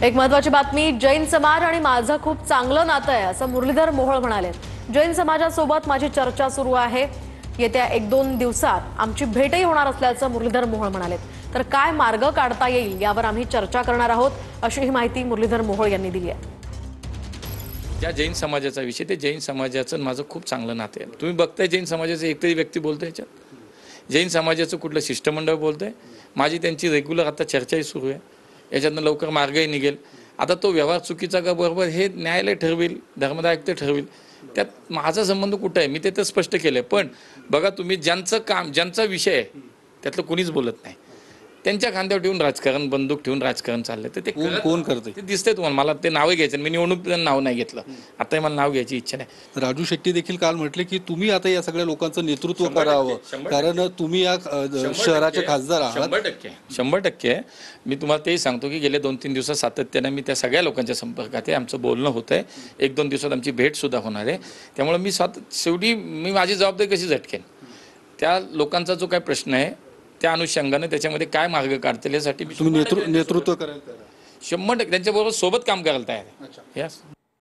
एक महत्त्वाची बातमी, जैन समाज आणि माझं खूप चांगलं नातं आहे असं मुरलीधर मोहोळ म्हणाले। जैन समाजासोबत माझी चर्चा सुरू आहे। येत्या 1-2 दिवसात आमची भेटही होणार असल्याचं मुरलीधर मोहोळ म्हणाले। तर काय मार्ग काढता येईल यावर आम्ही चर्चा करणार आहोत, अशी ही माहिती मुरलीधर मोहोळ यांनी दिली आहे। ज्या जैन समाजाचा विषय, ते जैन समाजाचं माझं खूप चांगलं नातं आहे। तुम्ही बघताय जैन समाजाचं एकतरी व्यक्ती बोलतोय याच्यात, जैन समाजाचं कुठलं शिष्टमंडळ बोलतंय, माझी त्यांची रेग्युलर आता चर्चाही सुरू आहे। याच्यातनं लवकर मार्गही निघेल। आता तो व्यवहार चुकीचा का बरोबर हे न्यायालय ठरवेल, धर्मदायक ते ठरवेल, त्यात माझा संबंध कुठं आहे मी ते तर स्पष्ट केलं आहे। पण बघा तुम्ही ज्यांचं काम, ज्यांचा विषय आहे त्यातलं कुणीच बोलत नाही, त्यांच्या खांद्यावर ठेवून राजकारण, बंदूक ठेवून राजकारण चाललंय। तर ते कोण करते ते दिसतंय तुम्हाला, मला ते नावं घ्यायचं, मी निवडणूक नाव नाही घेतलं, आता मला नाव घ्यायची इच्छा नाही। राजू शेट्टी देखील काल म्हटले की तुम्ही आता या सगळ्या लोकांचं नेतृत्व करावं, कारण तुम्ही या शहराचे खासदार आहात। 100% मी तुम्हाला तेही सांगतो की गेले 2-3 दिवसात सातत्याने मी त्या सगळ्या लोकांच्या संपर्कात आहे, आमचं बोलणं होतं आहे। 1-2 दिवसात आमची भेट सुद्धा होणार आहे। त्यामुळे मी शेवटी मी माझी जबाबदारी कशी झटकेन, त्या लोकांचा जो काय प्रश्न आहे त्या अनुषंगाने त्याच्यामध्ये काय मार्ग काढतील यासाठी तुम्ही नेतृत्व करायला 100% त्यांच्याबरोबर सोबत काम करायला तयार आहे।